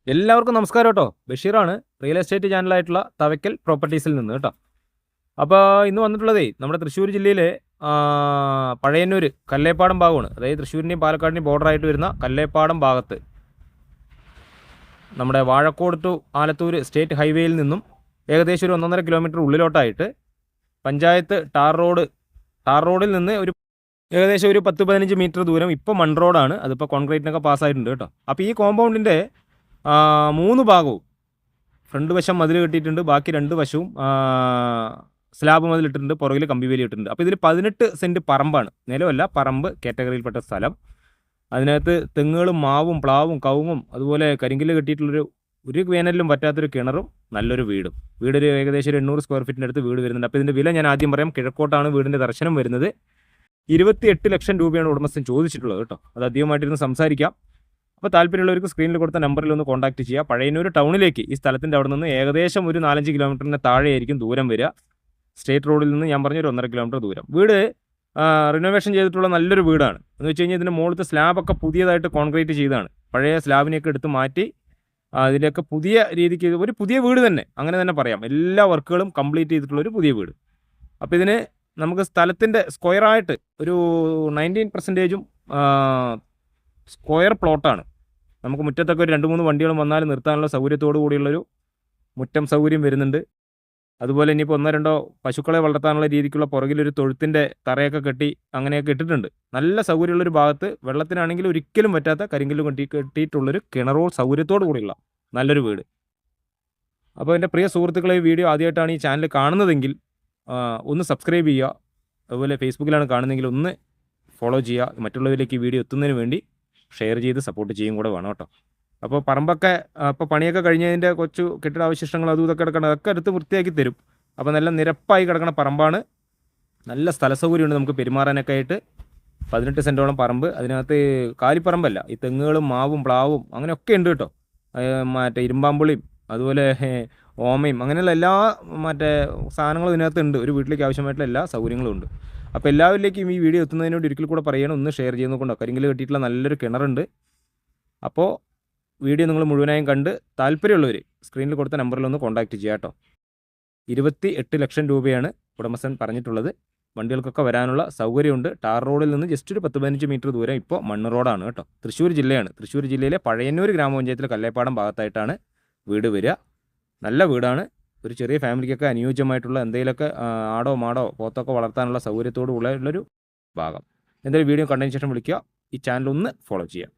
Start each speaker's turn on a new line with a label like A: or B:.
A: എല്ലാവർക്കും നമസ്കാരം കേട്ടോ. ബഷീറാണ്, റിയൽ എസ്റ്റേറ്റ് ചാനലായിട്ടുള്ള തവക്കൽ പ്രോപ്പർട്ടീസിൽ നിന്ന് കേട്ടോ. അപ്പോൾ ഇന്ന് വന്നിട്ടുള്ളതേ നമ്മുടെ തൃശ്ശൂർ ജില്ലയിലെ പഴയന്നൂർ കല്ലേപ്പാടം ഭാഗമാണ്. അതായത് തൃശ്ശൂരിൻ്റെയും പാലക്കാടിൻ്റെയും ബോർഡറായിട്ട് വരുന്ന കല്ലേപ്പാടം ഭാഗത്ത് നമ്മുടെ വാഴക്കോട് ടു ആലത്തൂർ സ്റ്റേറ്റ് ഹൈവേയിൽ നിന്നും ഏകദേശം ഒരു 1.5 കിലോമീറ്റർ ഉള്ളിലോട്ടായിട്ട് പഞ്ചായത്ത് ടാർ റോഡിൽ നിന്ന് ഏകദേശം ഒരു 10-15 മീറ്റർ ദൂരം ഇപ്പോൾ മൺ റോഡാണ്. അതിപ്പോൾ കോൺക്രീറ്റിനൊക്കെ പാസ്സായിട്ടുണ്ട് കേട്ടോ. അപ്പോൾ ഈ കോമ്പൗണ്ടിൻ്റെ 3 ഭാഗവും ഫ്രണ്ട് വശം മതിൽ കെട്ടിയിട്ടുണ്ട്, ബാക്കി 2 വശവും സ്ലാബ് മതിലിട്ടിട്ടുണ്ട്, പുറകിൽ കമ്പി വേലി ഇട്ടിട്ടുണ്ട്. അപ്പോൾ ഇതിൽ 18 സെൻറ്റ് പറമ്പാണ്, നിലമല്ല പറമ്പ് കാറ്റഗറിയിൽപ്പെട്ട സ്ഥലം. അതിനകത്ത് തെങ്ങുകളും മാവും പ്ലാവും കവുങ്ങും അതുപോലെ കരിങ്കല്ല് കെട്ടിയിട്ടുള്ളൊരു വേനലിലും പറ്റാത്തൊരു കിണറും നല്ലൊരു വീടൊരു ഏകദേശം 800 സ്ക്വയർ ഫീറ്റിൻ്റെ അടുത്ത് വീട് വരുന്നുണ്ട്. അപ്പോൾ ഇതിൻ്റെ വില ഞാൻ ആദ്യം പറയാം. കിഴക്കോട്ടാണ് വീടിൻ്റെ ദർശനം വരുന്നത്. 28 ലക്ഷം രൂപയാണ് ഉടമസ്ഥൻ ചോദിച്ചിട്ടുള്ളത് കേട്ടോ. അത് അധികമായിട്ടിരുന്ന് സംസാരിക്കാം. അപ്പോൾ താല്പര്യമുള്ളവർക്ക് സ്ക്രീനിൽ കൊടുത്ത നമ്പറിൽ ഒന്ന് കോൺടാക്ട് ചെയ്യുക. പഴയന്നൂർ ടൗണിലേക്ക് ഈ സ്ഥലത്തിൻ്റെ അവിടെ നിന്ന് ഏകദേശം ഒരു 4-5 കിലോമീറ്ററിന് താഴെയായിരിക്കും ദൂരം വരിക. സ്റ്റേറ്റ് റോഡിൽ നിന്ന് ഞാൻ പറഞ്ഞ ഒരു 1.5 കിലോമീറ്റർ ദൂരം. വീട് റിനോവേഷൻ ചെയ്തിട്ടുള്ള നല്ലൊരു വീടാണ്. എന്ന് വെച്ച് കഴിഞ്ഞാൽ ഇതിൻ്റെ മുകളിലത്തെ സ്ലാബൊക്കെ പുതിയതായിട്ട് കോൺക്രീറ്റ് ചെയ്തതാണ്. പഴയ സ്ലാബിനെയൊക്കെ എടുത്ത് മാറ്റി അതിലൊക്കെ പുതിയ രീതിക്ക് ഒരു പുതിയ വീട് തന്നെ, അങ്ങനെ തന്നെ പറയാം. എല്ലാ വർക്കുകളും കംപ്ലീറ്റ് ചെയ്തിട്ടുള്ളൊരു പുതിയ വീട്. അപ്പോൾ ഇതിന് നമുക്ക് സ്ഥലത്തിൻ്റെ സ്ക്വയറായിട്ട് ഒരു 19% സ്ക്വയർ പ്ലോട്ടാണ്. നമുക്ക് മുറ്റത്തൊക്കെ ഒരു 2-3 വണ്ടികളും വന്നാൽ നിർത്താനുള്ള സൗകര്യത്തോടു കൂടിയുള്ളൊരു മുറ്റം സൗകര്യം വരുന്നുണ്ട്. അതുപോലെ ഇനിയിപ്പോൾ 1-2 പശുക്കളെ വളർത്താനുള്ള രീതിക്കുള്ള പുറകിലൊരു തൊഴുത്തിൻ്റെ തറയൊക്കെ കെട്ടി അങ്ങനെയൊക്കെ ഇട്ടിട്ടുണ്ട്. നല്ല സൗകര്യമുള്ളൊരു ഭാഗത്ത് വെള്ളത്തിനാണെങ്കിൽ ഒരിക്കലും പറ്റാത്ത കരിങ്കല്ല് കെട്ടിയിട്ടുള്ളൊരു കിണറോ സൗകര്യത്തോടു കൂടിയുള്ള നല്ലൊരു വീട്. അപ്പോൾ എൻ്റെ പ്രിയ സുഹൃത്തുക്കളെ, ഈ വീഡിയോ ആദ്യമായിട്ടാണ് ഈ ചാനൽ കാണുന്നതെങ്കിൽ ഒന്ന് സബ്സ്ക്രൈബ് ചെയ്യുക. അതുപോലെ ഫേസ്ബുക്കിലാണ് കാണുന്നതെങ്കിൽ ഒന്ന് ഫോളോ ചെയ്യുക. മറ്റുള്ളവരിലേക്ക് ഈ വീഡിയോ എത്തുന്നതിന് വേണ്ടി ഷെയർ ചെയ്ത് സപ്പോർട്ട് ചെയ്യും കൂടെ വേണം കേട്ടോ. അപ്പോൾ പറമ്പൊക്കെ ഇപ്പോൾ പണിയൊക്കെ കഴിഞ്ഞതിൻ്റെ കുറച്ച് കെട്ടിടാവശിഷ്ടങ്ങൾ അതും ഇതൊക്കെ കിടക്കണം, അതൊക്കെ എടുത്ത് വൃത്തിയാക്കി തരും. അപ്പോൾ നല്ല നിരപ്പായി കിടക്കുന്ന പറമ്പാണ്. നല്ല സ്ഥല സൗകര്യമുണ്ട് നമുക്ക് പെരുമാറാനൊക്കെ ആയിട്ട്. 18 സെൻറ്റോളം പറമ്പ്. അതിനകത്ത് കാലിപ്പറമ്പല്ല, ഈ തെങ്ങുകളും മാവും പ്ലാവും അങ്ങനെയൊക്കെ ഉണ്ട് കേട്ടോ. മറ്റേ ഇരുമ്പാമ്പുളിയും അതുപോലെ ഓമയും അങ്ങനെയുള്ള എല്ലാ സാധനങ്ങളും ഇതിനകത്ത് ഉണ്ട്. ഒരു വീട്ടിലേക്ക് ആവശ്യമായിട്ടുള്ള എല്ലാ സൗകര്യങ്ങളും ഉണ്ട്. അപ്പോൾ എല്ലാവരിലേക്കും ഈ വീഡിയോ എത്തുന്നതിനോട് ഒരിക്കൽ കൂടെ പറയണം, ഒന്ന് ഷെയർ ചെയ്യുന്നതുകൊണ്ടോ. കരിങ്കല്ല് കെട്ടിയിട്ടുള്ള നല്ലൊരു കിണറുണ്ട്. അപ്പോൾ വീഡിയോ നിങ്ങൾ മുഴുവനായും കണ്ട് താല്പര്യമുള്ളവർ സ്ക്രീനിൽ കൊടുത്ത നമ്പറിൽ ഒന്ന് കോൺടാക്റ്റ് ചെയ്യുക കേട്ടോ. 28 ലക്ഷം രൂപയാണ് ഉടമസ്ഥൻ പറഞ്ഞിട്ടുള്ളത്. വണ്ടികൾക്കൊക്കെ വരാനുള്ള സൗകര്യമുണ്ട്. ടാർ റോഡിൽ നിന്ന് ജസ്റ്റ് ഒരു 10-15 മീറ്റർ ദൂരം ഇപ്പോൾ മണ്ണ് റോഡാണ് കേട്ടോ. തൃശ്ശൂർ ജില്ലയാണ്. തൃശ്ശൂർ ജില്ലയിലെ പഴയന്നൂർ ഗ്രാമപഞ്ചായത്തിലെ കല്ലേപ്പാടം ഭാഗത്തായിട്ടാണ് വീട് വരിക. നല്ല വീടാണ്. ഒരു ചെറിയ ഫാമിലിക്കൊക്കെ അനുയോജ്യമായിട്ടുള്ള എന്തെങ്കിലുമൊക്കെ ആടോ മാടോ പോത്തൊക്കെ വളർത്താനുള്ള സൗകര്യത്തോടു ഉള്ളൊരു ഭാഗം. എന്തായാലും വീഡിയോ കണ്ടതിന് ശേഷം വിളിക്കുക. ഈ ചാനൽ ഒന്ന് ഫോളോ ചെയ്യുക.